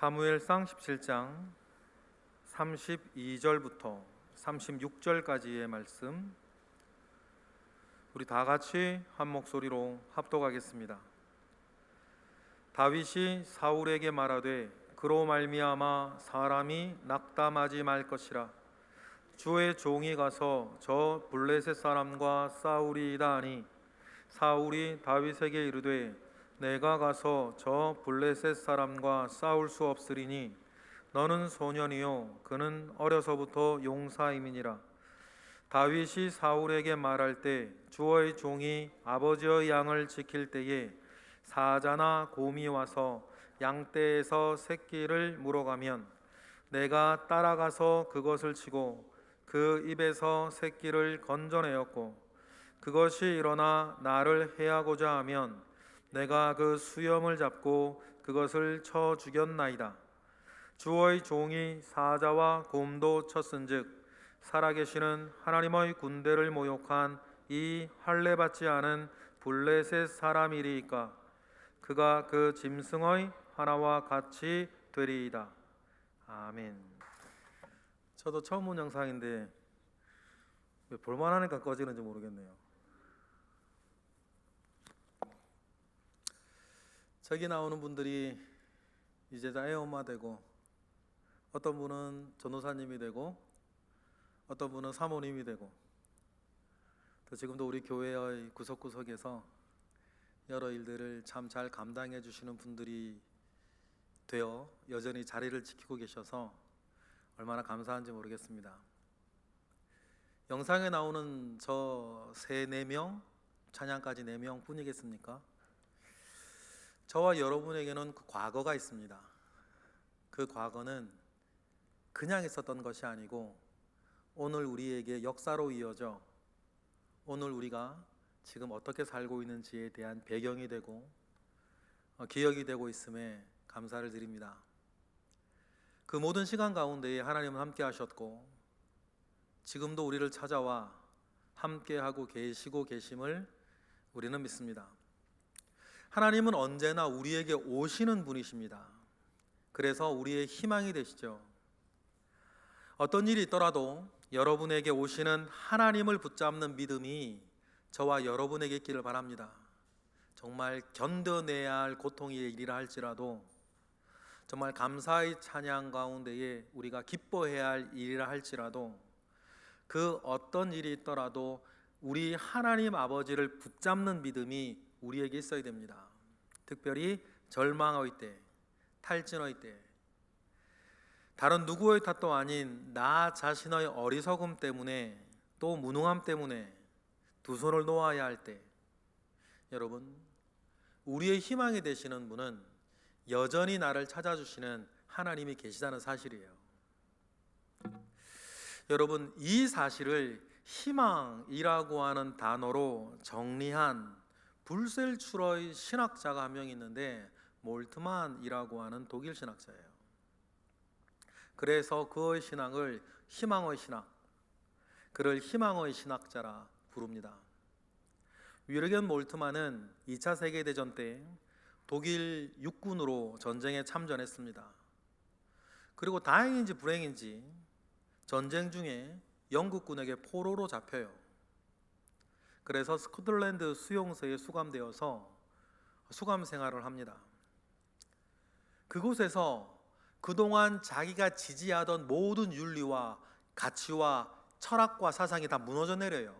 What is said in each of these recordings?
사무엘상 17장 32절부터 36절까지의 말씀, 우리 다 같이 한 목소리로 합독하겠습니다. 다윗이 사울에게 말하되 그로 말미암아 사람이 낙담하지 말 것이라. 주의 종이 가서 저 블레셋 사람과 싸우리이다 하니, 사울이 다윗에게 이르되 내가 가서 저 블레셋 사람과 싸울 수 없으리니 너는 소년이요 그는 어려서부터 용사임이니라. 다윗이 사울에게 말할 때 주의 종이 아버지의 양을 지킬 때에 사자나 곰이 와서 양떼에서 새끼를 물어가면 내가 따라가서 그것을 치고 그 입에서 새끼를 건져내었고, 그것이 일어나 나를 해하고자 하면 내가 그 수염을 잡고 그것을 쳐 죽였나이다. 주의 종이 사자와 곰도 쳤은즉 살아계시는 하나님의 군대를 모욕한 이 할례받지 않은 블레셋 사람이리이까 그가 그 짐승의 하나와 같이 되리이다. 아멘. 저도 처음 본 영상인데 왜 볼만하니까 꺼지는지 모르겠네요. 저기 나오는 분들이 이제 다 애엄마 되고, 어떤 분은 전도사님이 되고, 어떤 분은 사모님이 되고, 또 지금도 우리 교회의 구석구석에서 여러 일들을 참 잘 감당해 주시는 분들이 되어 여전히 자리를 지키고 계셔서 얼마나 감사한지 모르겠습니다. 영상에 나오는 저 세 4명, 찬양까지 4명 뿐이겠습니까? 저와 여러분에게는 그 과거가 있습니다. 그 과거는 그냥 있었던 것이 아니고 오늘 우리에게 역사로 이어져 오늘 우리가 지금 어떻게 살고 있는지에 대한 배경이 되고 기억이 되고 있음에 감사를 드립니다. 그 모든 시간 가운데에 하나님은 함께 하셨고 지금도 우리를 찾아와 함께하고 계시고 계심을 우리는 믿습니다. 하나님은 언제나 우리에게 오시는 분이십니다. 그래서 우리의 희망이 되시죠. 어떤 일이 있더라도 여러분에게 오시는 하나님을 붙잡는 믿음이 저와 여러분에게 있기를 바랍니다. 정말 견뎌내야 할 고통의 일이라 할지라도, 정말 감사의 찬양 가운데에 우리가 기뻐해야 할 일이라 할지라도, 그 어떤 일이 있더라도 우리 하나님 아버지를 붙잡는 믿음이 우리에게 있어야 됩니다. 특별히 절망의 때, 탈진의 때, 다른 누구의 탓도 아닌 나 자신의 어리석음 때문에, 또 무능함 때문에 두 손을 놓아야 할 때, 여러분, 우리의 희망이 되시는 분은 여전히 나를 찾아주시는 하나님이 계시다는 사실이에요. 여러분, 이 사실을 희망이라고 하는 단어로 정리한 불셀출의 신학자가 한 명 있는데 몰트만이라고 하는 독일 신학자예요. 그래서 그의 신앙을 희망의 신학, 그를 희망의 신학자라 부릅니다. 위르겐 몰트만은 2차 세계대전 때 독일 육군으로 전쟁에 참전했습니다. 그리고 다행인지 불행인지 전쟁 중에 영국군에게 포로로 잡혀요. 그래서 스코틀랜드 수용소에 수감되어서 수감 생활을 합니다. 그곳에서 그동안 자기가 지지하던 모든 윤리와 가치와 철학과 사상이 다 무너져 내려요.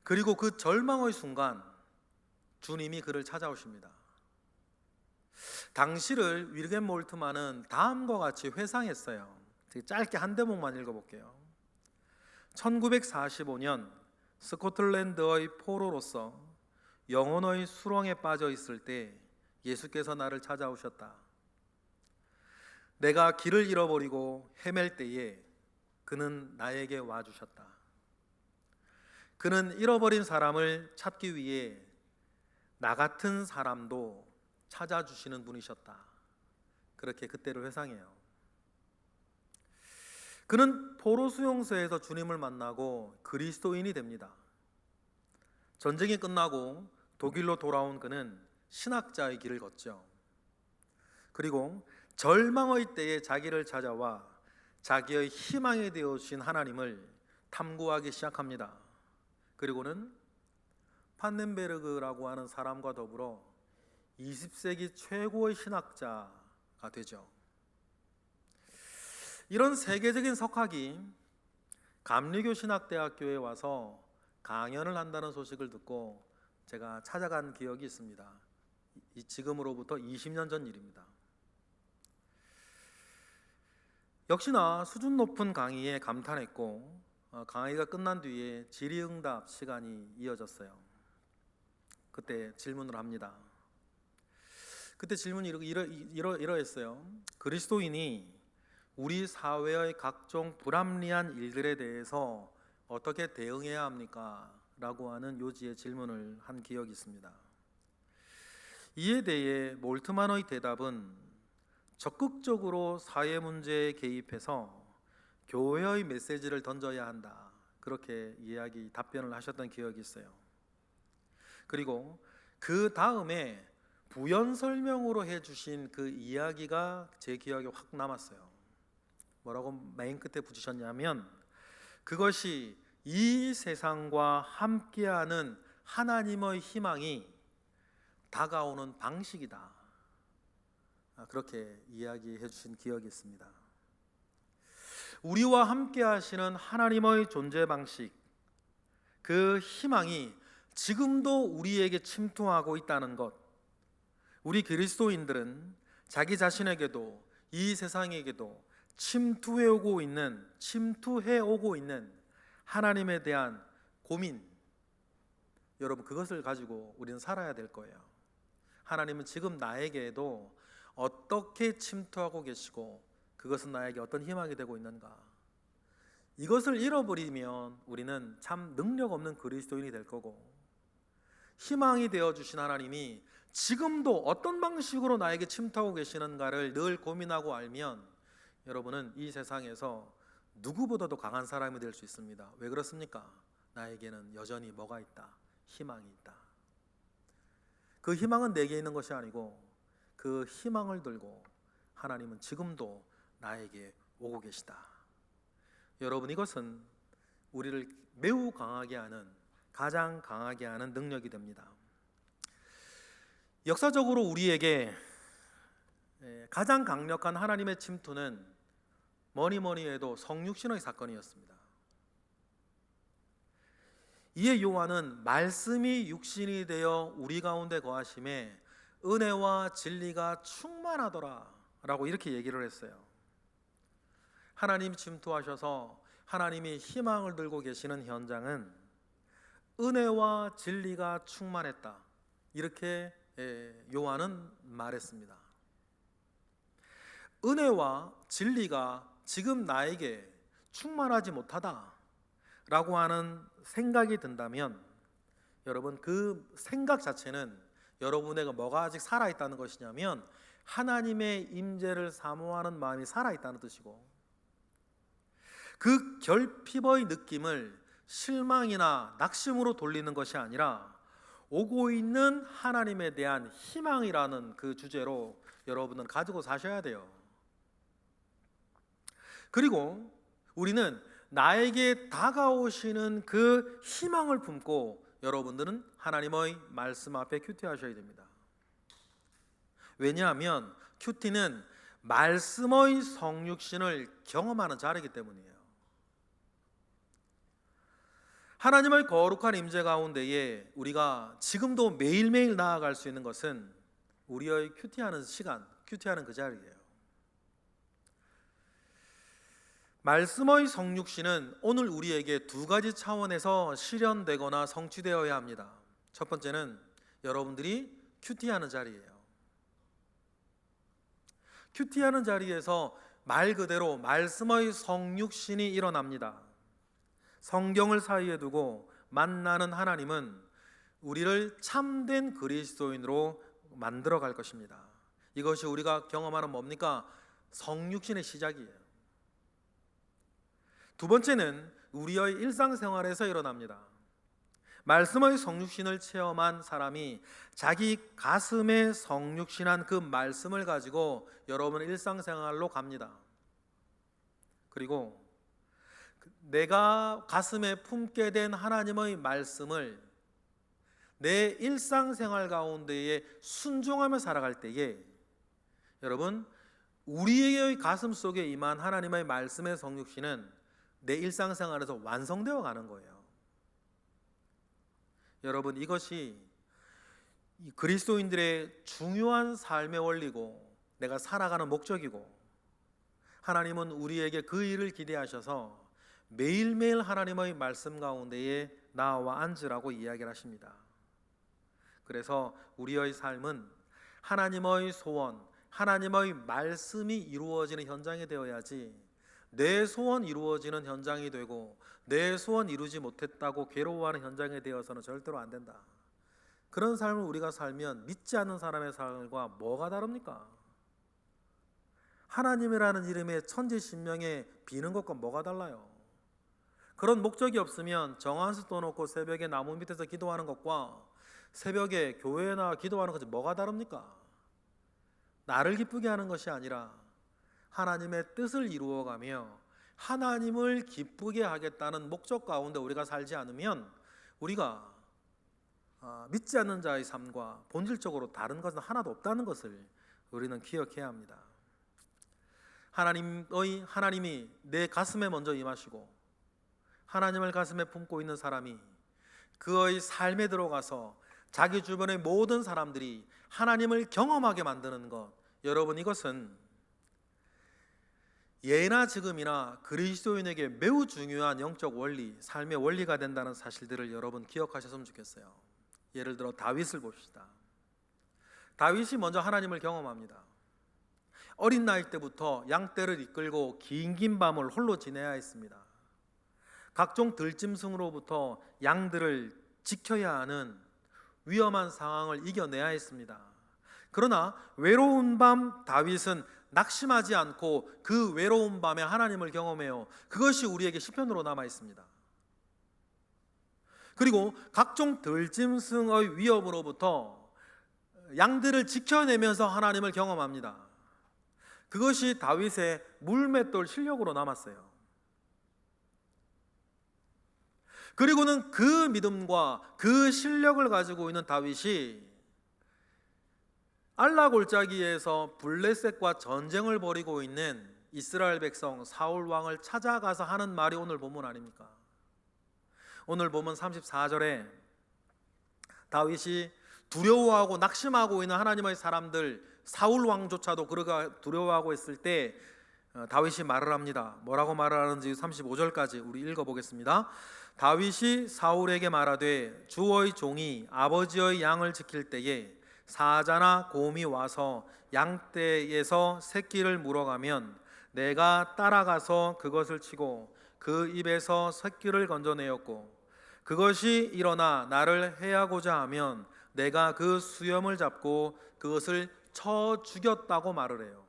그리고 그 절망의 순간 주님이 그를 찾아오십니다. 당시를 위르겐 몰트만은 다음과 같이 회상했어요. 짧게 한 대목만 읽어볼게요. 1945년 스코틀랜드의 포로로서 영혼의 수렁에 빠져 있을 때 예수께서 나를 찾아오셨다. 내가 길을 잃어버리고 헤맬 때에 그는 나에게 와주셨다. 그는 잃어버린 사람을 찾기 위해 나 같은 사람도 찾아주시는 분이셨다. 그렇게 그때를 회상해요. 그는 포로 수용소에서 주님을 만나고 그리스도인이 됩니다. 전쟁이 끝나고 독일로 돌아온 그는 신학자의 길을 걷죠. 그리고 절망의 때에 자기를 찾아와 자기의 희망이 되어주신 하나님을 탐구하기 시작합니다. 그리고는 판넨베르그라고 하는 사람과 더불어 20세기 최고의 신학자가 되죠. 이런 세계적인 석학이 감리교 신학대학교에 와서 강연을 한다는 소식을 듣고 제가 찾아간 기억이 있습니다. 지금으로부터 20년 전 일입니다. 역시나 수준 높은 강의에 감탄했고 강의가 끝난 뒤에 질의응답 시간이 이어졌어요. 그때 질문을 합니다. 그때 질문이 이러했어요. 그리스도인이 우리 사회의 각종 불합리한 일들에 대해서 어떻게 대응해야 합니까? 라고 하는 요지의 질문을 한 기억이 있습니다. 이에 대해 몰트만의 대답은 적극적으로 사회 문제에 개입해서 교회의 메시지를 던져야 한다, 그렇게 답변을 하셨던 기억이 있어요. 그리고 그 다음에 부연 설명으로 해주신 그 이야기가 제 기억에 확 남았어요. 뭐라고 맨 끝에 붙이셨냐면, 그것이 이 세상과 함께하는 하나님의 희망이 다가오는 방식이다, 그렇게 이야기해 주신 기억이 있습니다. 우리와 함께 하시는 하나님의 존재 방식, 그 희망이 지금도 우리에게 침투하고 있다는 것, 우리 그리스도인들은 자기 자신에게도 이 세상에게도 침투해 오고 있는 하나님에 대한 고민, 여러분 그것을 가지고 우리는 살아야 될 거예요. 하나님은 지금 나에게도 어떻게 침투하고 계시고 그것은 나에게 어떤 희망이 되고 있는가, 이것을 잃어버리면 우리는 참 능력 없는 그리스도인이 될 거고, 희망이 되어주신 하나님이 지금도 어떤 방식으로 나에게 침투하고 계시는가를 늘 고민하고 알면 여러분은 이 세상에서 누구보다도 강한 사람이 될 수 있습니다. 왜 그렇습니까? 나에게는 여전히 뭐가 있다? 희망이 있다. 그 희망은 내게 있는 것이 아니고 그 희망을 들고 하나님은 지금도 나에게 오고 계시다. 여러분, 이것은 우리를 매우 강하게 하는, 가장 강하게 하는 능력이 됩니다. 역사적으로 우리에게 가장 강력한 하나님의 침투는 뭐니 해도 성육신의 사건이었습니다. 이에 요한은 말씀이 육신이 되어 우리 가운데 거하심에 은혜와 진리가 충만하더라 라고 이렇게 얘기를 했어요. 하나님 침투하셔서 하나님이 희망을 들고 계시는 현장은 은혜와 진리가 충만했다, 이렇게 요한은 말했습니다. 은혜와 진리가 지금 나에게 충만하지 못하다 라고 하는 생각이 든다면 여러분, 그 생각 자체는 여러분에게 뭐가 아직 살아있다는 것이냐면 하나님의 임재를 사모하는 마음이 살아있다는 뜻이고, 그 결핍의 느낌을 실망이나 낙심으로 돌리는 것이 아니라 오고 있는 하나님에 대한 희망이라는 그 주제로 여러분은 가지고 사셔야 돼요. 그리고 우리는 나에게 다가오시는 그 희망을 품고 여러분들은 하나님의 말씀 앞에 큐티하셔야 됩니다. 왜냐하면 큐티는 말씀의 성육신을 경험하는 자리이기 때문이에요. 하나님의 거룩한 임재 가운데에 우리가 지금도 매일매일 나아갈 수 있는 것은 우리의 큐티하는 시간, 큐티하는 그 자리예요. 말씀의 성육신은 오늘 우리에게 두 가지 차원에서 실현되거나 성취되어야 합니다. 첫 번째는 여러분들이 큐티하는 자리예요. 큐티하는 자리에서 말 그대로 말씀의 성육신이 일어납니다. 성경을 사이에 두고 만나는 하나님은 우리를 참된 그리스도인으로 만들어 갈 것입니다. 이것이 우리가 경험하는 뭡니까? 성육신의 시작이에요. 두 번째는 우리의 일상생활에서 일어납니다. 말씀의 성육신을 체험한 사람이 자기 가슴에 성육신한 그 말씀을 가지고 여러분의 일상생활로 갑니다. 그리고 내가 가슴에 품게 된 하나님의 말씀을 내 일상생활 가운데에 순종하며 살아갈 때에 여러분, 우리의 가슴 속에 임한 하나님의 말씀의 성육신은 내 일상생활에서 완성되어 가는 거예요. 여러분, 이것이 그리스도인들의 중요한 삶의 원리고 내가 살아가는 목적이고, 하나님은 우리에게 그 일을 기대하셔서 매일매일 하나님의 말씀 가운데에 나와 앉으라고 이야기를 하십니다. 그래서 우리의 삶은 하나님의 소원, 하나님의 말씀이 이루어지는 현장이 되어야지 내 소원 이루어지는 현장이 되고 내 소원 이루지 못했다고 괴로워하는 현장이 되어서는 절대로 안 된다. 그런 삶을 우리가 살면 믿지 않는 사람의 삶과 뭐가 다릅니까? 하나님이라는 이름에 천지신명에 비는 것과 뭐가 달라요? 그런 목적이 없으면 정한수 떠놓고 새벽에 나무 밑에서 기도하는 것과 새벽에 교회에 나와 기도하는 것이 뭐가 다릅니까? 나를 기쁘게 하는 것이 아니라 하나님의 뜻을 이루어가며 하나님을 기쁘게 하겠다는 목적 가운데 우리가 살지 않으면 우리가 믿지 않는 자의 삶과 본질적으로 다른 것은 하나도 없다는 것을 우리는 기억해야 합니다. 하나님이 내 가슴에 먼저 임하시고 하나님을 가슴에 품고 있는 사람이 그의 삶에 들어가서 자기 주변의 모든 사람들이 하나님을 경험하게 만드는 것, 여러분, 이것은 예나 지금이나 그리스도인에게 매우 중요한 영적 원리, 삶의 원리가 된다는 사실들을 여러분 기억하셨으면 좋겠어요. 예를 들어 다윗을 봅시다. 다윗이 먼저 하나님을 경험합니다. 어린 나이 때부터 양떼를 이끌고 긴 밤을 홀로 지내야 했습니다. 각종 들짐승으로부터 양들을 지켜야 하는 위험한 상황을 이겨내야 했습니다. 그러나 외로운 밤 다윗은 낙심하지 않고 그 외로운 밤에 하나님을 경험해요. 그것이 우리에게 시편으로 남아 있습니다. 그리고 각종 들짐승의 위협으로부터 양들을 지켜내면서 하나님을 경험합니다. 그것이 다윗의 물맷돌 실력으로 남았어요. 그리고는 그 믿음과 그 실력을 가지고 있는 다윗이 알라 골짜기에서 블레셋과 전쟁을 벌이고 있는 이스라엘 백성 사울 왕을 찾아가서 하는 말이 오늘 본문 아닙니까? 오늘 본문 34절에 다윗이 두려워하고 낙심하고 있는 하나님의 사람들 사울 왕조차도 그가 두려워하고 있을 때 다윗이 말을 합니다. 뭐라고 말을 하는지 35절까지 우리 읽어보겠습니다. 다윗이 사울에게 말하되 주의 종이 아버지의 양을 지킬 때에 사자나 곰이 와서 양떼에서 새끼를 물어가면 내가 따라가서 그것을 치고 그 입에서 새끼를 건져내었고 그것이 일어나 나를 해하고자 하면 내가 그 수염을 잡고 그것을 쳐 죽였다고 말을 해요.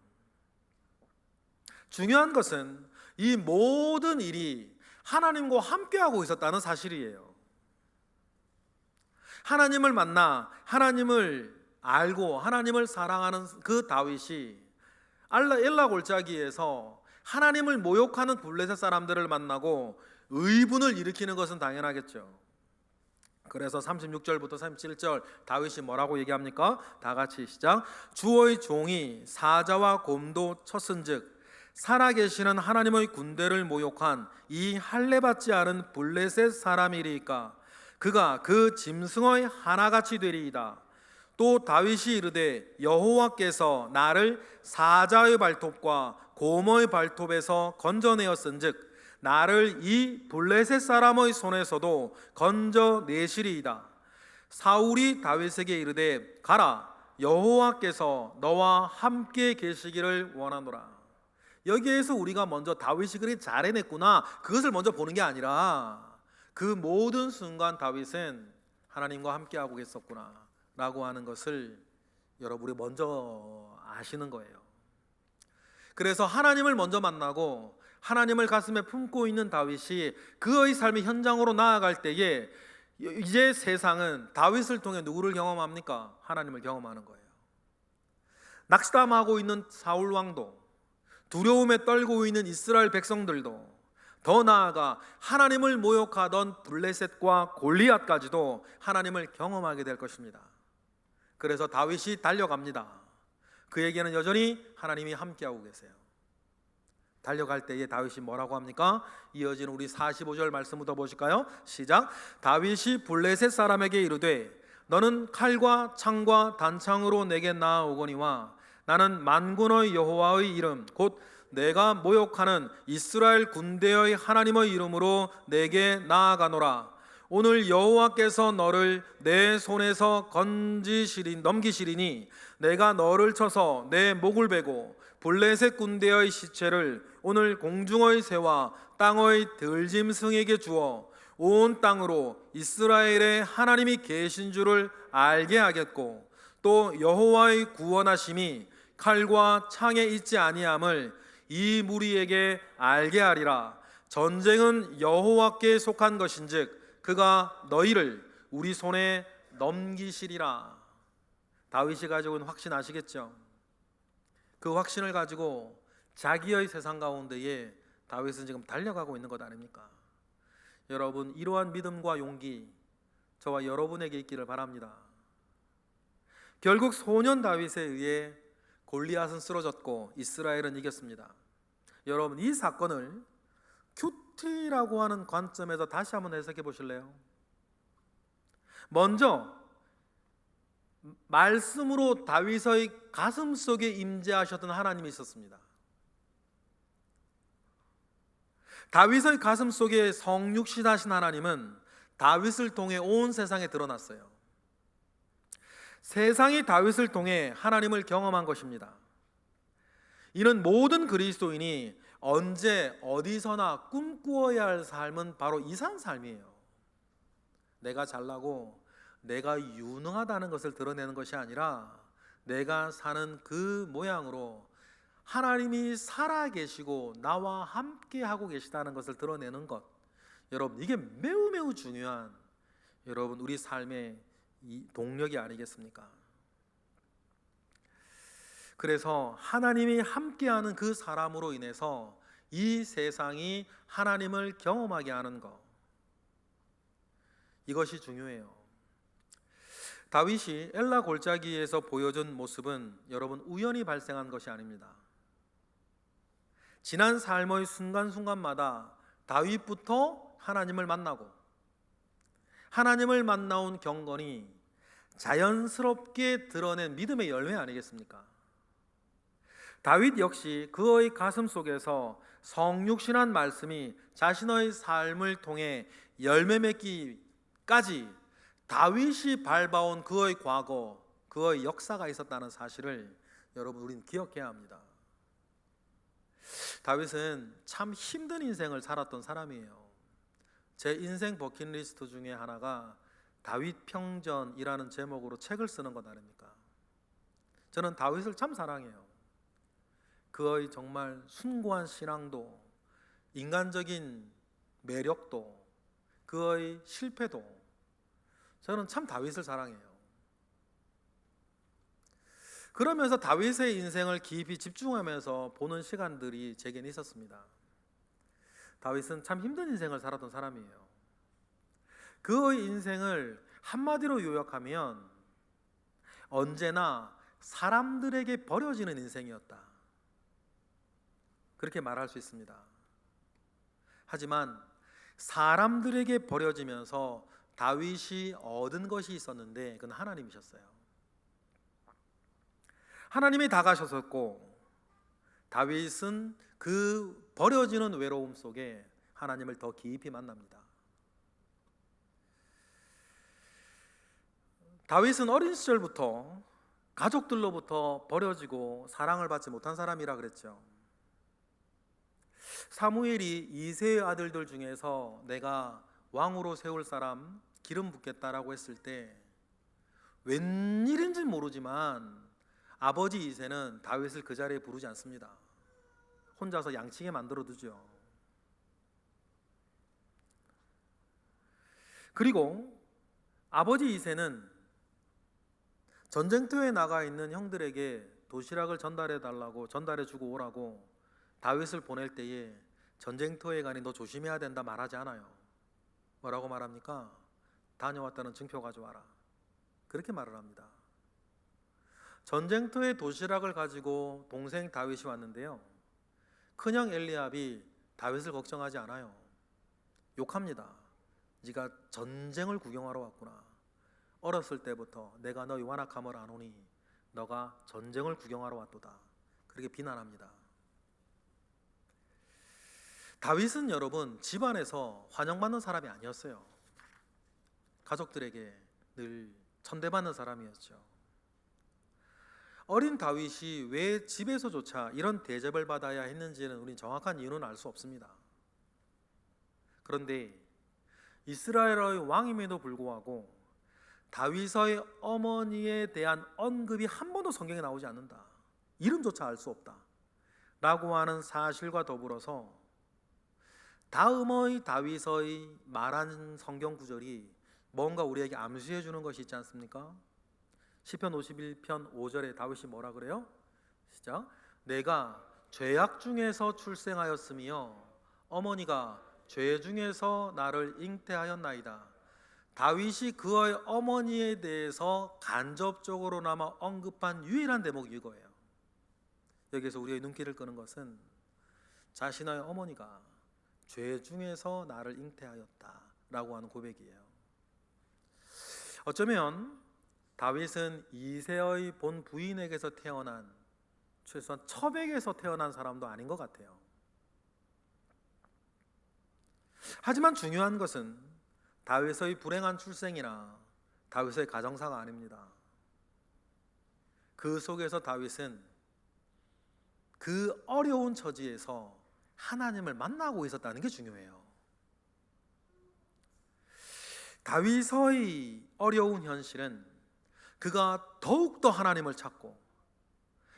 중요한 것은 이 모든 일이 하나님과 함께하고 있었다는 사실이에요. 하나님을 만나 하나님을 알고 하나님을 사랑하는 그 다윗이 엘라 골짜기에서 하나님을 모욕하는 블레셋 사람들을 만나고 의분을 일으키는 것은 당연하겠죠. 그래서 36절부터 37절 다윗이 뭐라고 얘기합니까? 다 같이 시작. 주의 종이 사자와 곰도 쳤은즉 살아계시는 하나님의 군대를 모욕한 이 할례받지 않은 블레셋 사람이리까 그가 그 짐승의 하나같이 되리이다. 또 다윗이 이르되 여호와께서 나를 사자의 발톱과 곰의 발톱에서 건져내었은즉 나를 이 블레셋 사람의 손에서도 건져내시리이다. 사울이 다윗에게 이르되 가라 여호와께서 너와 함께 계시기를 원하노라. 여기에서 우리가 먼저 다윗이 그리 잘 해냈구나 그것을 먼저 보는 게 아니라 그 모든 순간 다윗은 하나님과 함께하고 있었구나 라고 하는 것을 여러분이 먼저 아시는 거예요. 그래서 하나님을 먼저 만나고 하나님을 가슴에 품고 있는 다윗이 그의 삶의 현장으로 나아갈 때에 이제 세상은 다윗을 통해 누구를 경험합니까? 하나님을 경험하는 거예요. 낙담하고 있는 사울 왕도, 두려움에 떨고 있는 이스라엘 백성들도, 더 나아가 하나님을 모욕하던 블레셋과 골리앗까지도 하나님을 경험하게 될 것입니다. 그래서 다윗이 달려갑니다. 그에게는 여전히 하나님이 함께하고 계세요. 달려갈 때에 다윗이 뭐라고 합니까? 이어지는 우리 45절 말씀부터 보실까요? 시작. 다윗이 블레셋 사람에게 이르되 너는 칼과 창과 단창으로 내게 나아오거니와 나는 만군의 여호와의 이름 곧 내가 모욕하는 이스라엘 군대의 하나님의 이름으로 내게 나아가노라. 오늘 여호와께서 너를 내 손에서 넘기시리니 내가 너를 쳐서 내 목을 베고 블레셋 군대의 시체를 오늘 공중의 새와 땅의 들짐승에게 주어 온 땅으로 이스라엘의 하나님이 계신 줄을 알게 하겠고 또 여호와의 구원하심이 칼과 창에 있지 아니함을 이 무리에게 알게 하리라. 전쟁은 여호와께 속한 것인즉 그가 너희를 우리 손에 넘기시리라. 다윗이 가지고 있는 확신 아시겠죠? 그 확신을 가지고 자기의 세상 가운데에 다윗은 지금 달려가고 있는 것 아닙니까? 여러분, 이러한 믿음과 용기 저와 여러분에게 있기를 바랍니다. 결국 소년 다윗에 의해 골리앗은 쓰러졌고 이스라엘은 이겼습니다. 여러분, 이 사건을 큐티라고 하는 관점에서 다시 한번 해석해 보실래요? 먼저 말씀으로 다윗의 가슴 속에 임재하셨던 하나님이 있었습니다. 다윗의 가슴 속에 성육신하신 하나님은 다윗을 통해 온 세상에 드러났어요. 세상이 다윗을 통해 하나님을 경험한 것입니다. 이는 모든 그리스도인이 언제 어디서나 꿈꾸어야 할 삶은 바로 이 삶이에요. 내가 잘나고 내가 유능하다는 것을 드러내는 것이 아니라 내가 사는 그 모양으로 하나님이 살아계시고 나와 함께 하고 계시다는 것을 드러내는 것, 여러분, 이게 매우 중요한 여러분 우리 삶의 이 동력이 아니겠습니까? 그래서 하나님이 함께하는 그 사람으로 인해서 이 세상이 하나님을 경험하게 하는 것, 이것이 중요해요. 다윗이 엘라 골짜기에서 보여준 모습은 여러분 우연히 발생한 것이 아닙니다. 지난 삶의 순간순간마다 다윗부터 하나님을 만나고 하나님을 만나온 경건이 자연스럽게 드러낸 믿음의 열매 아니겠습니까? 다윗 역시 그의 가슴 속에서 성육신한 말씀이 자신의 삶을 통해 열매 맺기까지 다윗이 밟아온 그의 과거, 그의 역사가 있었다는 사실을 여러분 우리는 기억해야 합니다. 다윗은 참 힘든 인생을 살았던 사람이에요. 제 인생 버킷리스트 중에 하나가 다윗 평전이라는 제목으로 책을 쓰는 것 아닙니까? 저는 다윗을 참 사랑해요. 그의 정말 숭고한 신앙도, 인간적인 매력도, 그의 실패도, 저는 참 다윗을 사랑해요. 그러면서 다윗의 인생을 깊이 집중하면서 보는 시간들이 제게는 있었습니다. 다윗은 참 힘든 인생을 살았던 사람이에요. 그의 인생을 한마디로 요약하면 언제나 사람들에게 버려지는 인생이었다, 그렇게 말할 수 있습니다. 하지만 사람들에게 버려지면서 다윗이 얻은 것이 있었는데 그건 하나님이셨어요. 하나님이 다가셨었고 다윗은 그 버려지는 외로움 속에 하나님을 더 깊이 만납니다. 다윗은 어린 시절부터 가족들로부터 버려지고 사랑을 받지 못한 사람이라 그랬죠. 사무엘이 이새의 아들들 중에서 내가 왕으로 세울 사람 기름 붓겠다라고 했을 때 웬일인지 모르지만 아버지 이새는 다윗을 그 자리에 부르지 않습니다. 혼자서 양치게 만들어 두죠. 그리고 아버지 이새는 전쟁터에 나가 있는 형들에게 도시락을 전달해 달라고, 전달해 주고 오라고 다윗을 보낼 때에 전쟁터에 가니 너 조심해야 된다 말하지 않아요. 뭐라고 말합니까? 다녀왔다는 증표 가져와라. 그렇게 말을 합니다. 전쟁터에 도시락을 가지고 동생 다윗이 왔는데요, 큰형 엘리압이 다윗을 걱정하지 않아요. 욕합니다. 네가 전쟁을 구경하러 왔구나. 어렸을 때부터 내가 너희 완악함을 아노니 너가 전쟁을 구경하러 왔도다. 그렇게 비난합니다. 다윗은 여러분 집안에서 환영받는 사람이 아니었어요. 가족들에게 늘 천대받는 사람이었죠. 어린 다윗이 왜 집에서조차 이런 대접을 받아야 했는지는 우린 정확한 이유는 알 수 없습니다. 그런데 이스라엘의 왕임에도 불구하고 다윗의 어머니에 대한 언급이 한 번도 성경에 나오지 않는다, 이름조차 알 수 없다 라고 하는 사실과 더불어서 다음의 다윗의 말한 성경 구절이 뭔가 우리에게 암시해 주는 것이 있지 않습니까? 시편 51편 5절에 다윗이 뭐라 그래요? 시작. 내가 죄악 중에서 출생하였으며 어머니가 죄 중에서 나를 잉태하였나이다. 다윗이 그의 어머니에 대해서 간접적으로나마 언급한 유일한 대목이 이거예요. 여기에서 우리의 눈길을 끄는 것은 자신의 어머니가 죄 중에서 나를 잉태하였다 라고 하는 고백이에요. 어쩌면 다윗은 이새의 본 부인에게서 태어난, 최소한 첩에게서 태어난 사람도 아닌 것 같아요. 하지만 중요한 것은 다윗의 불행한 출생이나 다윗의 가정사가 아닙니다. 그 속에서 다윗은 그 어려운 처지에서 하나님을 만나고 있었다는 게 중요해요. 다윗의 어려운 현실은 그가 더욱더 하나님을 찾고,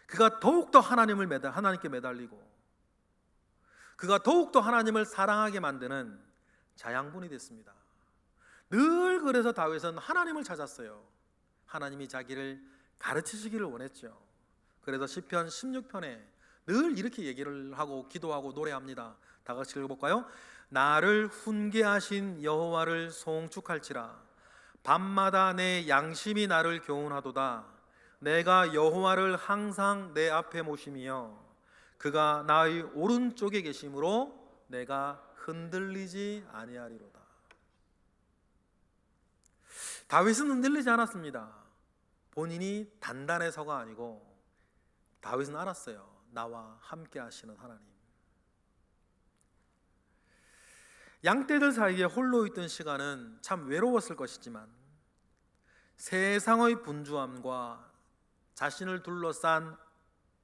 그가 더욱더 하나님께 매달리고, 그가 더욱더 하나님을 사랑하게 만드는 자양분이 됐습니다. 늘 그래서 다윗은 하나님을 찾았어요. 하나님이 자기를 가르치시기를 원했죠. 그래서 시편 16편에 늘 이렇게 얘기를 하고 기도하고 노래합니다. 다 같이 읽어볼까요? 나를 훈계하신 여호와를 송축할지라. 밤마다 내 양심이 나를 교훈하도다. 내가 여호와를 항상 내 앞에 모심이여 그가 나의 오른쪽에 계심으로 내가 흔들리지 아니하리로다. 다윗은 흔들리지 않았습니다. 본인이 단단해서가 아니고 다윗은 알았어요. 나와 함께 하시는 하나님. 양떼들 사이에 홀로 있던 시간은 참 외로웠을 것이지만 세상의 분주함과 자신을 둘러싼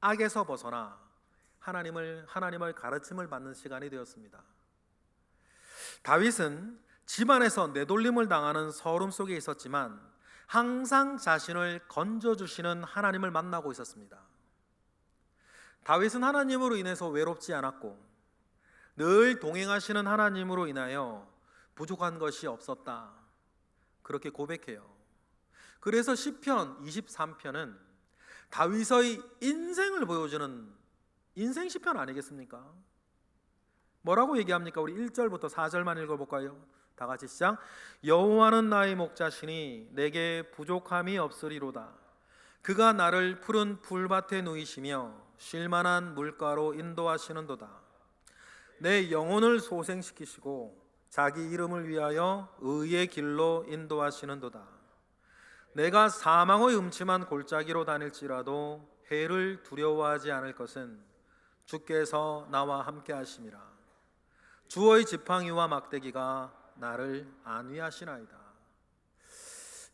악에서 벗어나 하나님의 가르침을 받는 시간이 되었습니다. 다윗은 집안에서 내돌림을 당하는 서름 속에 있었지만 항상 자신을 건져주시는 하나님을 만나고 있었습니다. 다윗은 하나님으로 인해서 외롭지 않았고 늘 동행하시는 하나님으로 인하여 부족한 것이 없었다, 그렇게 고백해요. 그래서 시편 23편은 다윗의 인생을 보여주는 인생 시편 아니겠습니까? 뭐라고 얘기합니까? 우리 1절부터 4절만 읽어볼까요? 다 같이 시작. 여호와는 나의 목자시니 내게 부족함이 없으리로다. 그가 나를 푸른 풀밭에 누이시며 쉴만한 물가로 인도하시는도다. 내 영혼을 소생시키시고 자기 이름을 위하여 의의 길로 인도하시는도다. 내가 사망의 음침한 골짜기로 다닐지라도 해를 두려워하지 않을 것은 주께서 나와 함께 하심이라. 주의 지팡이와 막대기가 나를 안위하시나이다.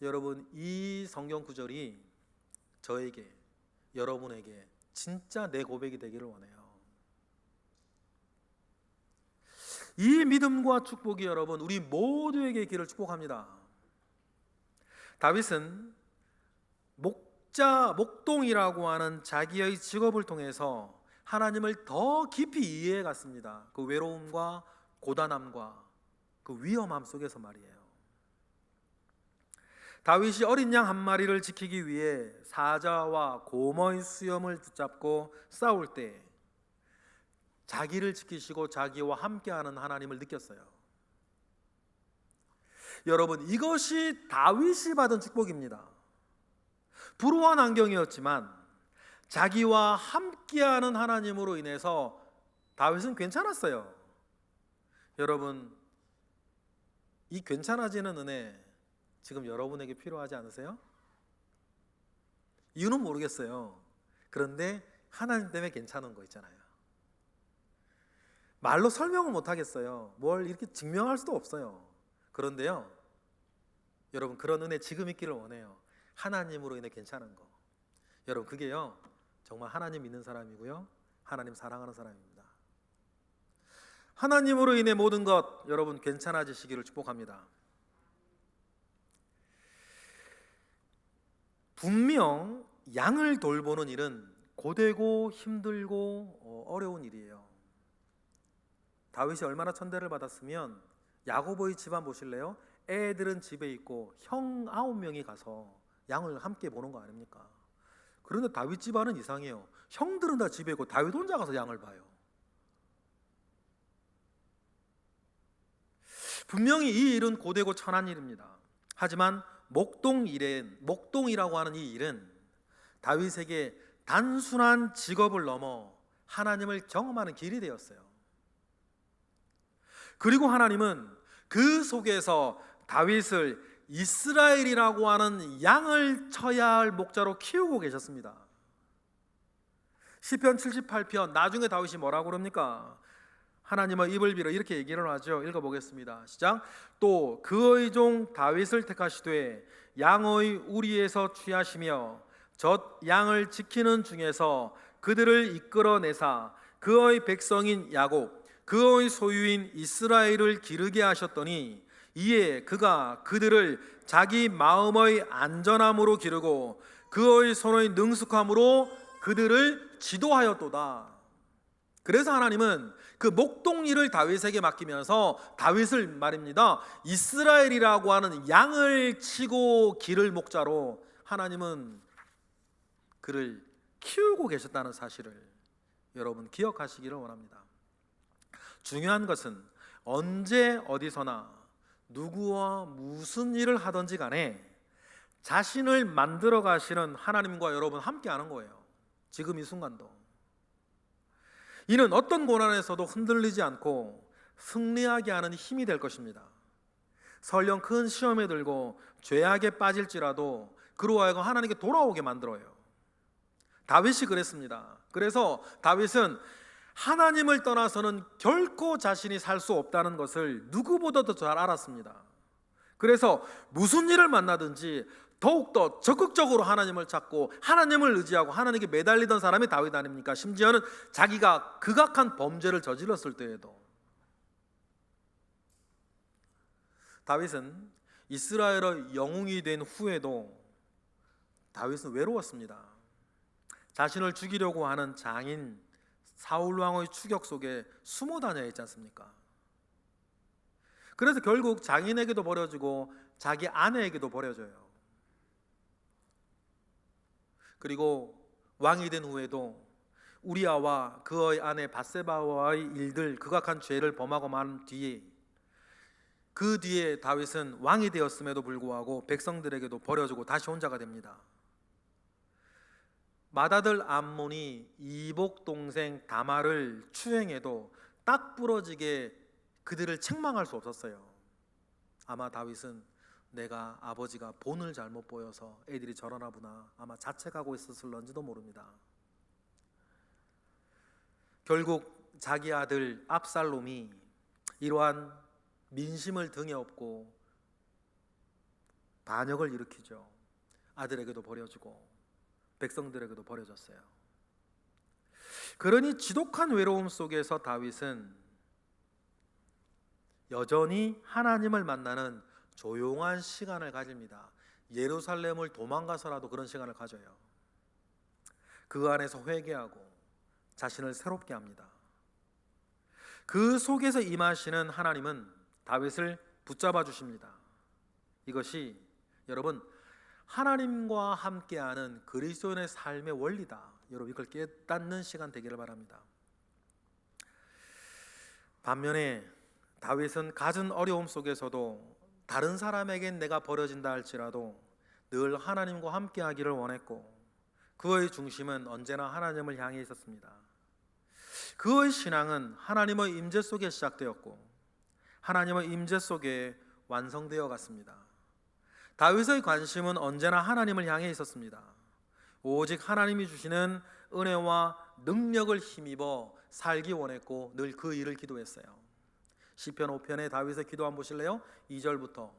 여러분, 이 성경 구절이 저에게, 여러분에게 진짜 내 고백이 되기를 원해요. 이 믿음과 축복이 여러분 우리 모두에게 있기를 축복합니다. 다윗은 목동이라고 하는 자기의 직업을 통해서 하나님을 더 깊이 이해해 갔습니다. 그 외로움과 고단함과 그 위험함 속에서 말이에요. 다윗이 어린 양 한 마리를 지키기 위해 사자와 곰의 수염을 붙잡고 싸울 때 자기를 지키시고 자기와 함께하는 하나님을 느꼈어요. 여러분, 이것이 다윗이 받은 축복입니다. 불우한 환경이었지만 자기와 함께하는 하나님으로 인해서 다윗은 괜찮았어요. 여러분, 이 괜찮아지는 은혜 지금 여러분에게 필요하지 않으세요? 이유는 모르겠어요. 그런데 하나님 때문에 괜찮은 거 있잖아요. 말로 설명을 못 하겠어요. 뭘 이렇게 증명할 수도 없어요. 그런데요, 여러분, 그런 은혜 지금 있기를 원해요. 하나님으로 인해 괜찮은 거. 여러분, 그게요 정말 하나님 믿는 사람이고요, 하나님 사랑하는 사람입니다. 하나님으로 인해 모든 것 여러분 괜찮아지시기를 축복합니다. 분명 양을 돌보는 일은 고되고 힘들고 어려운 일이에요. 다윗이 얼마나 천대를 받았으면 야고보의 집안 보실래요? 애들은 집에 있고 형 9명이 가서 양을 함께 보는 거 아닙니까? 그런데 다윗 집안은 이상해요. 형들은 다 집에 있고 다윗 혼자 가서 양을 봐요. 분명히 이 일은 고되고 천한 일입니다. 하지만 목동이라고 하는 이 일은 다윗에게 단순한 직업을 넘어 하나님을 경험하는 길이 되었어요. 그리고 하나님은 그 속에서 다윗을 이스라엘이라고 하는 양을 쳐야 할 목자로 키우고 계셨습니다. 시편 78편 나중에 다윗이 뭐라고 그럽니까? 하나님의 입을 빌어 이렇게 얘기를 하죠. 읽어보겠습니다. 시작. 또 그의 종 다윗을 택하시되 양의 우리에서 취하시며 젖 양을 지키는 중에서 그들을 이끌어내사 그의 백성인 야곱 그의 소유인 이스라엘을 기르게 하셨더니 이에 그가 그들을 자기 마음의 안전함으로 기르고 그의 손의 능숙함으로 그들을 지도하였도다. 그래서 하나님은 그 목동 일을 다윗에게 맡기면서 다윗을 말입니다, 이스라엘이라고 하는 양을 치고 기를 목자로 하나님은 그를 키우고 계셨다는 사실을 여러분 기억하시기를 원합니다. 중요한 것은 언제 어디서나 누구와 무슨 일을 하든지 간에 자신을 만들어 가시는 하나님과 여러분 함께하는 거예요. 지금 이 순간도. 이는 어떤 고난에서도 흔들리지 않고 승리하게 하는 힘이 될 것입니다. 설령 큰 시험에 들고 죄악에 빠질지라도 그로 하여금 하나님께 돌아오게 만들어요. 다윗이 그랬습니다. 그래서 다윗은 하나님을 떠나서는 결코 자신이 살 수 없다는 것을 누구보다도 잘 알았습니다. 그래서 무슨 일을 만나든지 더욱더 적극적으로 하나님을 찾고 하나님을 의지하고 하나님께 매달리던 사람이 다윗 아닙니까? 심지어는 자기가 극악한 범죄를 저질렀을 때에도. 다윗은 이스라엘의 영웅이 된 후에도 다윗은 외로웠습니다. 자신을 죽이려고 하는 장인 사울 왕의 추격 속에 숨어 다녀 있지 않습니까? 그래서 결국 장인에게도 버려지고 자기 아내에게도 버려져요. 그리고 왕이 된 후에도 우리아와 그의 아내 밧세바와의 일들, 극악한 죄를 범하고 만 뒤에 그 뒤에 다윗은 왕이 되었음에도 불구하고 백성들에게도 버려지고 다시 혼자가 됩니다. 맏아들 암몬이 이복 동생 다말을 추행해도 딱 부러지게 그들을 책망할 수 없었어요. 아마 다윗은 내가 아버지가 본을 잘못 보여서 애들이 저러나 보나 아마 자책하고 있었을런지도 모릅니다. 결국 자기 아들 압살롬이 이러한 민심을 등에 업고 반역을 일으키죠. 아들에게도 버려지고 백성들에게도 버려졌어요. 그러니 지독한 외로움 속에서 다윗은 여전히 하나님을 만나는 조용한 시간을 가집니다. 예루살렘을 도망가서라도 그런 시간을 가져요. 그 안에서 회개하고 자신을 새롭게 합니다. 그 속에서 임하시는 하나님은 다윗을 붙잡아 주십니다. 이것이 여러분 하나님과 함께하는 그리스도인의 삶의 원리다. 여러분 이걸 깨닫는 시간 되기를 바랍니다. 반면에 다윗은 갖은 어려움 속에서도 다른 사람에겐 내가 버려진다 할지라도 늘 하나님과 함께하기를 원했고, 그의 중심은 언제나 하나님을 향해 있었습니다. 그의 신앙은 하나님의 임재 속에 시작되었고 하나님의 임재 속에 완성되어 갔습니다. 다윗의 관심은 언제나 하나님을 향해 있었습니다. 오직 하나님이 주시는 은혜와 능력을 힘입어 살기 원했고 늘 그 일을 기도했어요. 시편 5편의 다윗의 기도 한번 보실래요? 2절부터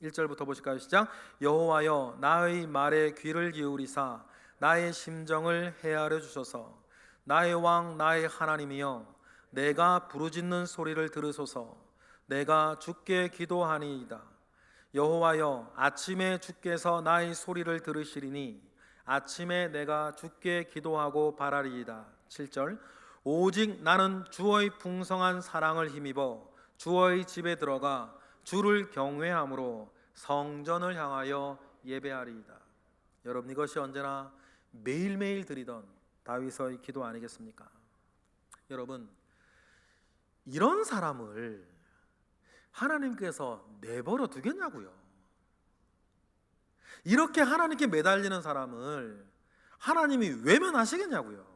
1절부터 보실까요? 시작. 여호와여 나의 말에 귀를 기울이사 나의 심정을 헤아려 주소서. 나의 왕 나의 하나님이여 내가 부르짖는 소리를 들으소서. 내가 주께 기도하니이다. 여호와여 아침에 주께서 나의 소리를 들으시리니 아침에 내가 주께 기도하고 바라리이다. 7절. 오직 나는 주의 풍성한 사랑을 힘입어 주의 집에 들어가 주를 경외함으로 성전을 향하여 예배하리이다. 여러분 이것이 언제나 매일매일 드리던 다윗의 기도 아니겠습니까? 여러분 이런 사람을 하나님께서 내버려 두겠냐고요. 이렇게 하나님께 매달리는 사람을 하나님이 외면하시겠냐고요.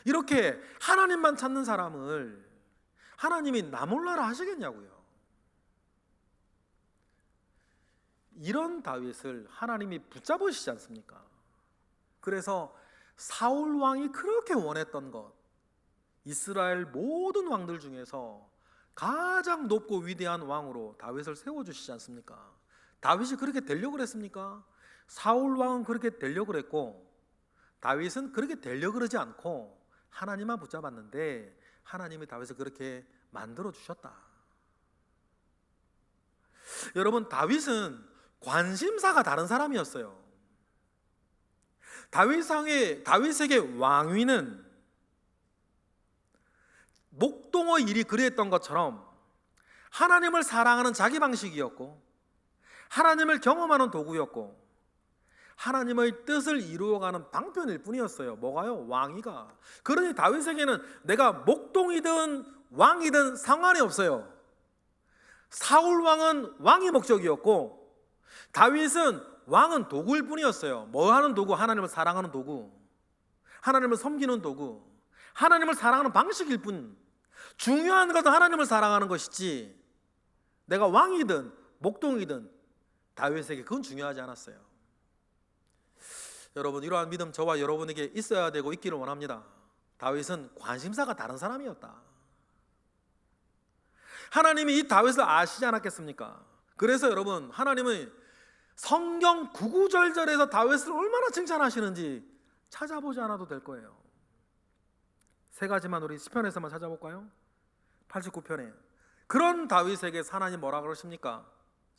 이렇게 하나님만 찾는 사람을 하나님이 나 몰라라 하시겠냐고요. 이런 다윗을 하나님이 붙잡으시지 않습니까? 그래서 사울 왕이 그렇게 원했던 것, 이스라엘 모든 왕들 중에서 가장 높고 위대한 왕으로 다윗을 세워주시지 않습니까? 다윗이 그렇게 되려고 그랬습니까? 사울 왕은 그렇게 되려고 그랬고 다윗은 그렇게 되려고 그러지 않고 하나님만 붙잡았는데 하나님이 다윗을 그렇게 만들어 주셨다. 여러분 다윗은 관심사가 다른 사람이었어요. 다윗에게 왕위는 목동의 일이 그리했던 것처럼 하나님을 사랑하는 자기 방식이었고 하나님을 경험하는 도구였고 하나님의 뜻을 이루어가는 방편일 뿐이었어요. 뭐가요? 왕위가. 그러니 다윗에게는 내가 목동이든 왕이든 상관이 없어요. 사울 왕은 왕이 목적이었고 다윗은 왕은 도구일 뿐이었어요. 뭐 하는 도구? 하나님을 사랑하는 도구, 하나님을 섬기는 도구, 하나님을 사랑하는 방식일 뿐. 중요한 것은 하나님을 사랑하는 것이지 내가 왕이든 목동이든 다윗에게 그건 중요하지 않았어요. 여러분 이러한 믿음 저와 여러분에게 있어야 되고 있기를 원합니다. 다윗은 관심사가 다른 사람이었다. 하나님이 이 다윗을 아시지 않았겠습니까? 그래서 여러분 하나님은 성경 구구절절에서 다윗을 얼마나 칭찬하시는지 찾아보지 않아도 될 거예요. 세 가지만 우리 시편에서만 찾아볼까요? 89편에 그런 다윗에게 하나님 뭐라 그러십니까?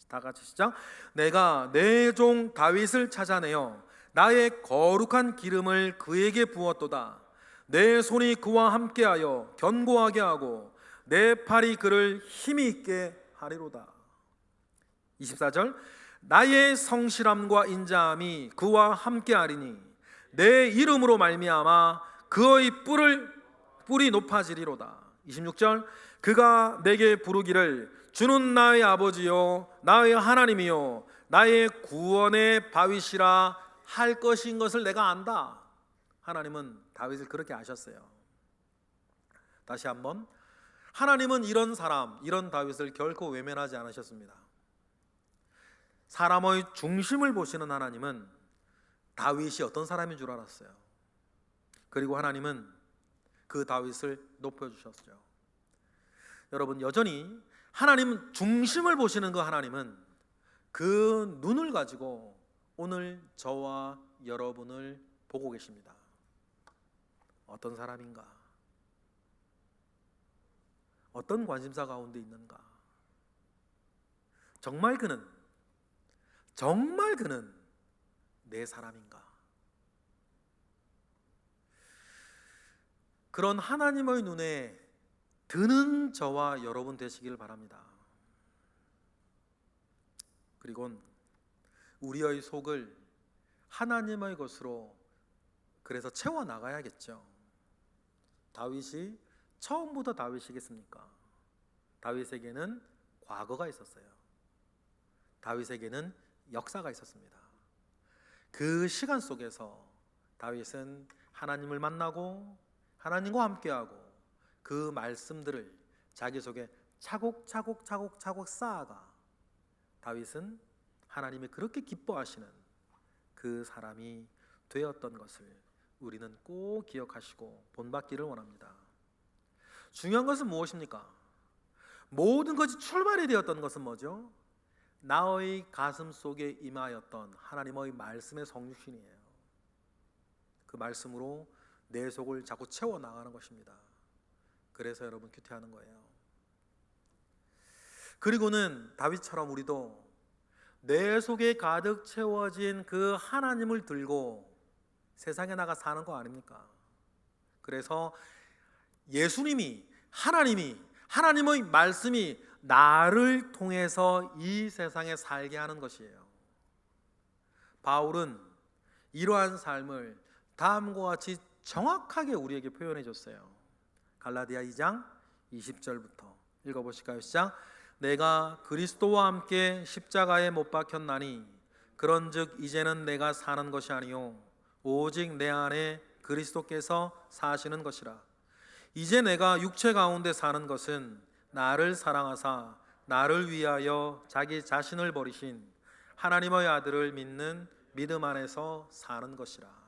다 같이 시작. 내가 내 종 다윗을 찾아내어 나의 거룩한 기름을 그에게 부었도다. 내 손이 그와 함께하여 견고하게 하고 내 팔이 그를 힘이 있게 하리로다. 24절. 나의 성실함과 인자함이 그와 함께하리니 내 이름으로 말미암아 그의 뿔이 높아지리로다. 26절. 그가 내게 부르기를 주는 나의 아버지요 나의 하나님이요 나의 구원의 바위시라 할 것인 것을 내가 안다. 하나님은 다윗을 그렇게 아셨어요. 다시 한번 하나님은 이런 사람, 이런 다윗을 결코 외면하지 않으셨습니다. 사람의 중심을 보시는 하나님은 다윗이 어떤 사람인 줄 알았어요. 그리고 하나님은 그 다윗을 높여주셨죠. 여러분 여전히 하나님 중심을 보시는 그 하나님은 그 눈을 가지고 오늘 저와 여러분을 보고 계십니다. 어떤 사람인가? 어떤 관심사 가운데 있는가? 정말 그는 내 사람인가? 그런 하나님의 눈에 드는 저와 여러분 되시길 바랍니다. 그리고 우리의 속을 하나님의 것으로 그래서 채워 나가야겠죠. 다윗이 처음부터 다윗이겠습니까? 다윗에게는 과거가 있었어요. 다윗에게는 역사가 있었습니다. 그 시간 속에서 다윗은 하나님을 만나고 하나님과 함께하고 그 말씀들을 자기 속에 차곡차곡 쌓아가 다윗은 하나님이 그렇게 기뻐하시는 그 사람이 되었던 것을 우리는 꼭 기억하시고 본받기를 원합니다. 중요한 것은 무엇입니까? 모든 것이 출발이 되었던 것은 뭐죠? 나의 가슴 속에 임하였던 하나님의 말씀의 성육신이에요. 그 말씀으로 내 속을 자꾸 채워 나가는 것입니다. 그래서 여러분 큐티하는 거예요. 그리고는 다윗처럼 우리도 내 속에 가득 채워진 그 하나님을 들고 세상에 나가 사는 거 아닙니까? 그래서 예수님이, 하나님의 말씀이 나를 통해서 이 세상에 살게 하는 것이에요. 바울은 이러한 삶을 다음과 같이 정확하게 우리에게 표현해 줬어요. 갈라디아 2장 20절부터 읽어보실까요? 시작. 내가 그리스도와 함께 십자가에 못 박혔나니 그런즉 이제는 내가 사는 것이 아니요 오직 내 안에 그리스도께서 사시는 것이라. 이제 내가 육체 가운데 사는 것은 나를 사랑하사 나를 위하여 자기 자신을 버리신 하나님의 아들을 믿는 믿음 안에서 사는 것이라.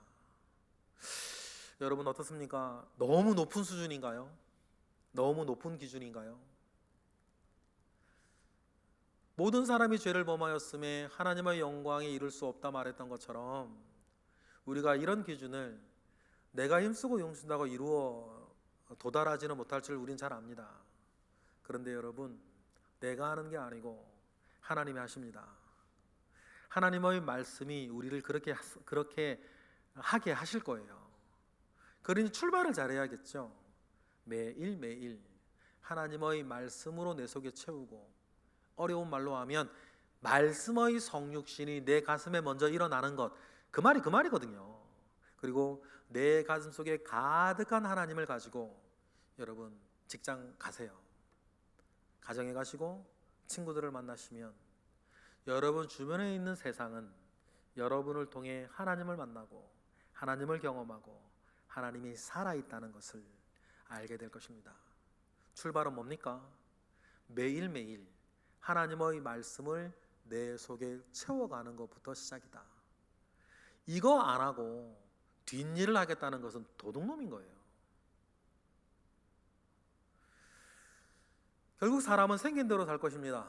여러분 어떻습니까? 너무 높은 수준인가요? 너무 높은 기준인가요? 모든 사람이 죄를 범하였음에 하나님의 영광에 이를 수 없다 말했던 것처럼 우리가 이런 기준을 내가 힘쓰고 용신다고 이루어 도달하지는 못할 줄 우린 잘 압니다. 그런데 여러분, 내가 하는 게 아니고 하나님이 하십니다. 하나님의 말씀이 우리를 그렇게 하게 하실 거예요. 그러니 출발을 잘해야겠죠. 매일 하나님의 말씀으로 내 속에 채우고, 어려운 말로 하면 말씀의 성육신이 내 가슴에 먼저 일어나는 것, 그 말이거든요. 그리고 내 가슴 속에 가득한 하나님을 가지고 여러분 직장 가세요. 가정에 가시고 친구들을 만나시면 여러분 주변에 있는 세상은 여러분을 통해 하나님을 만나고 하나님을 경험하고 하나님이 살아있다는 것을 알게 될 것입니다. 출발은 뭡니까? 매일매일 하나님의 말씀을 내 속에 채워가는 것부터 시작이다. 이거 안 하고 뒷일을 하겠다는 것은 도둑놈인 거예요. 결국 사람은 생긴 대로 살 것입니다.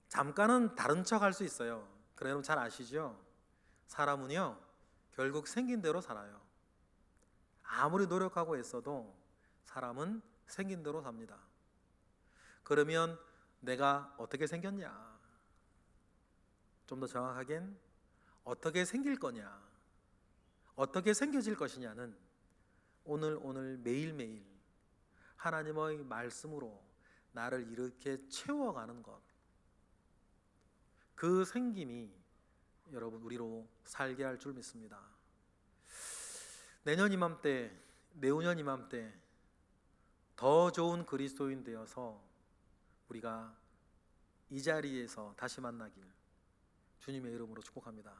잠깐은 다른 척 할 수 있어요. 그러면 잘 아시죠? 사람은요 결국 생긴 대로 살아요. 아무리 노력하고 애써도 사람은 생긴 대로 삽니다. 그러면 내가 어떻게 생겼냐? 좀 더 정확하겐 어떻게 생길 거냐? 어떻게 생겨질 것이냐는 오늘 매일매일 하나님의 말씀으로 나를 이렇게 채워가는 것, 그 생김이 여러분 우리로 살게 할 줄 믿습니다. 내년 이맘때, 내후년 이맘때 더 좋은 그리스도인 되어서 우리가 이 자리에서 다시 만나길 주님의 이름으로 축복합니다.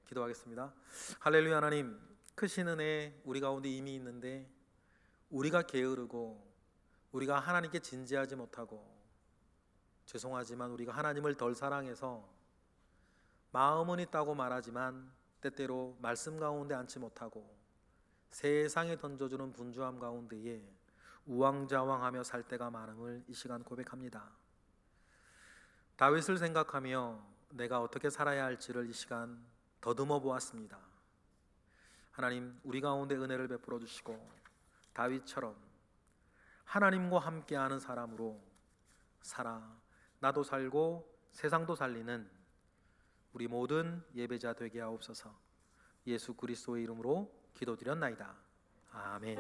기도하겠습니다. 할렐루야. 하나님, 크신 은혜 우리 가운데 이미 있는데 우리가 게으르고 우리가 하나님께 진지하지 못하고 죄송하지만 우리가 하나님을 덜 사랑해서 마음은 있다고 말하지만 때때로 말씀 가운데 앉지 못하고 세상에 던져주는 분주함 가운데에 우왕좌왕하며 살 때가 많음을 이 시간 고백합니다. 다윗을 생각하며 내가 어떻게 살아야 할지를 이 시간 더듬어 보았습니다. 하나님, 우리 가운데 은혜를 베풀어 주시고 다윗처럼 하나님과 함께하는 사람으로 살아 나도 살고 세상도 살리는 우리 모든 예배자 되게 하옵소서. 예수 그리스도의 이름으로 기도드렸나이다. 아멘.